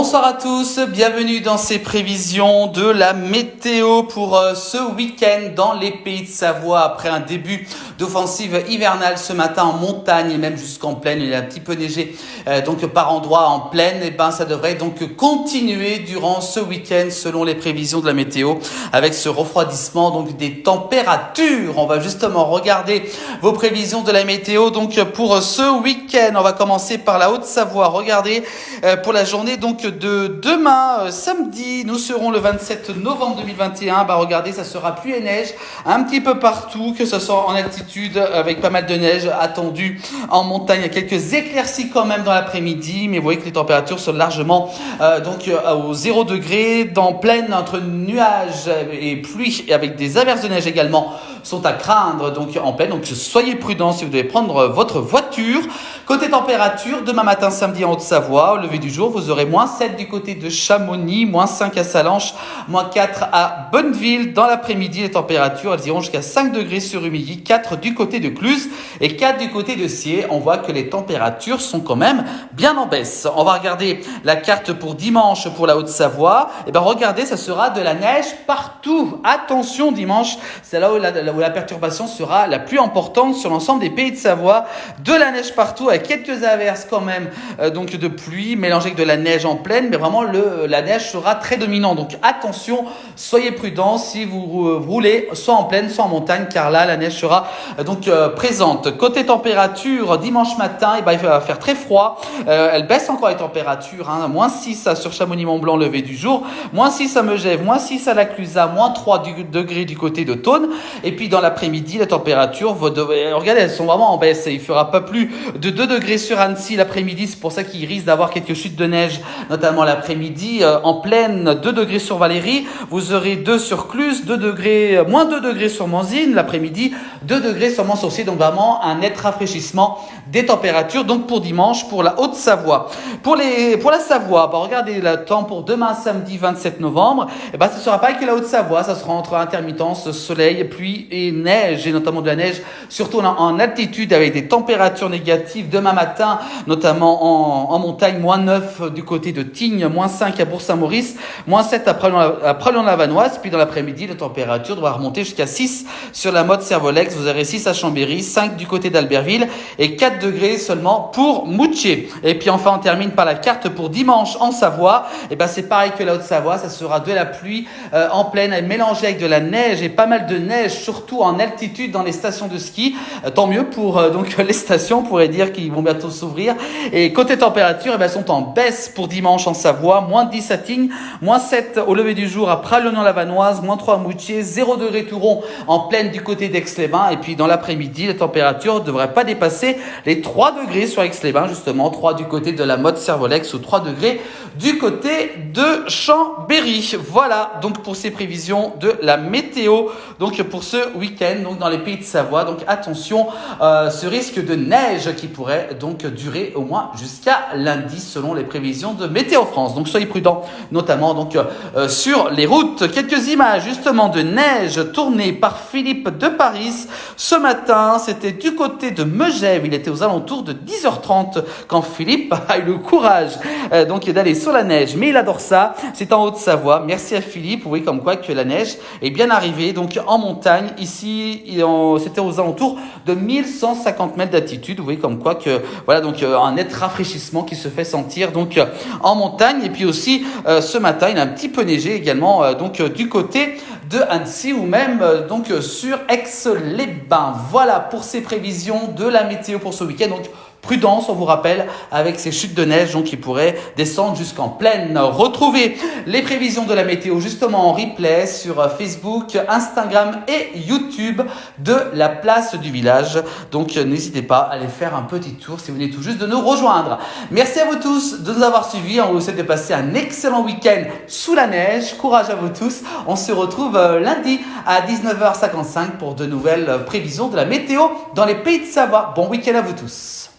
Bonsoir à tous, bienvenue dans ces prévisions de la météo pour ce week-end dans les pays de Savoie. Après un début d'offensive hivernale ce matin en montagne et même jusqu'en plaine, il a un petit peu neigé donc par endroits en plaine. Et ça devrait donc continuer durant ce week-end selon les prévisions de la météo avec ce refroidissement donc des températures. On va justement regarder vos prévisions de la météo donc pour ce week-end. On va commencer par la Haute-Savoie. Regardez pour la journée donc de demain samedi, nous serons le 27 novembre 2021. Regardez, ça sera pluie et neige un petit peu partout, que ce soit en altitude avec pas mal de neige attendue en montagne. Il y a quelques éclaircies quand même dans l'après-midi, mais vous voyez que les températures sont largement au 0 degré. Dans plaine, entre nuages et pluie et avec des averses de neige également sont à craindre donc en plaine. Donc soyez prudents si vous devez prendre votre voiture. Côté température, demain matin samedi en Haute-Savoie, au lever du jour, vous aurez -7 du côté de Chamonix, -5 à Salanches, -4 à Bonneville. Dans l'après-midi, les températures elles iront jusqu'à 5 degrés sur Humilly, 4 du côté de Cluses et 4 du côté de Sierre. On voit que les températures sont quand même bien en baisse. On va regarder la carte pour dimanche pour la Haute-Savoie. Regardez, ça sera de la neige partout. Attention, dimanche, c'est là où la perturbation sera la plus importante sur l'ensemble des pays de Savoie. De la neige partout avec quelques averses quand même donc de pluie mélangée avec de la neige en plaine, mais vraiment la neige sera très dominante. Donc attention, soyez prudents si vous roulez soit en plaine soit en montagne, car là la neige sera donc présente. Côté température, dimanche matin, il va faire très froid. Elle baisse encore les températures, -6 sur Chamonix-Mont-Blanc lever du jour, -6 à Megève, -6 à la Clusaz, -3 degrés du côté de Thônes. Et puis dans l'après-midi, les températures, regardez, elles sont vraiment en baisse. Il ne fera pas plus de 2 degrés sur Annecy l'après-midi. C'est pour ça qu'il risque d'avoir quelques chutes de neige, notamment l'après-midi. En plaine, 2 degrés sur Valérie. Vous aurez 2 sur Cluses, -2 degrés sur Manzine. L'après-midi, 2 degrés sur Mans-Sorcier. Donc vraiment un net rafraîchissement des températures. Donc pour dimanche, pour la Haute-Savoie. Pour la Savoie, regardez le temps pour demain samedi 27 novembre. Ce ne sera pas que la Haute-Savoie. Ça sera entre intermittence, soleil, pluie et neige. Et notamment de la neige, surtout en altitude avec des températures négatives. Demain matin, notamment en montagne, -9 du côté de Tignes, -5 à Bourg-Saint-Maurice, -7 à Pralon-la-Vanoise. Puis dans l'après-midi, la température devra remonter jusqu'à 6 sur la Motte Servolex. Vous aurez 6 à Chambéry, 5 du côté d'Albertville et 4 degrés seulement pour Moutier. Et puis enfin, on termine par la carte pour dimanche en Savoie. C'est pareil que la Haute-Savoie, ça sera de la pluie en plaine mélangée avec de la neige et pas mal de neige, surtout en altitude dans les stations de ski. Tant mieux pour donc les stations, on pourrait dire qu'ils vont bientôt s'ouvrir. Et côté température, elles sont en baisse pour dimanche en Savoie, -10 à Tignes, -7 au lever du jour à Pralognan-la-Vanoise, -3 à Moutier, 0 degré Touron en plaine du côté d'Aix-les-Bains. Et puis dans l'après-midi, les températures ne devraient pas dépasser les 3 degrés sur Aix-les-Bains, justement 3 du côté de la Motte Servolex ou 3 degrés du côté de Chambéry. Voilà donc pour ces prévisions de la météo donc pour ce week-end donc dans les pays de Savoie. Donc attention, ce risque de neige qui pourrait donc durer au moins jusqu'à lundi selon les prévisions de Météo France. Donc soyez prudents, notamment donc sur les routes. Quelques images justement de neige tournées par Philippe de Paris ce matin. C'était du côté de Megève. Il était aux alentours de 10h30 quand Philippe a eu le courage donc d'aller sur la neige. Mais il adore ça. C'est en Haute-Savoie. Merci à Philippe. Vous voyez comme quoi que la neige est bien arrivée donc en montagne. Ici, c'était aux alentours de 1150 mètres d'altitude. Vous voyez comme quoi que voilà donc un net rafraîchissement qui se fait sentir donc en montagne. Et puis aussi ce matin, il a un petit peu neigé également donc du côté de Annecy ou même donc sur Aix-les-Bains. Voilà pour ces prévisions de la météo pour ce week-end. Donc prudence, on vous rappelle, avec ces chutes de neige donc qui pourraient descendre jusqu'en plaine. Retrouvez les prévisions de la météo justement en replay sur Facebook, Instagram et YouTube de la place du village. Donc n'hésitez pas à aller faire un petit tour si vous venez tout juste de nous rejoindre. Merci à vous tous de nous avoir suivis. On vous souhaite de passer un excellent week-end sous la neige. Courage à vous tous. On se retrouve lundi à 19h55 pour de nouvelles prévisions de la météo dans les pays de Savoie. Bon week-end à vous tous.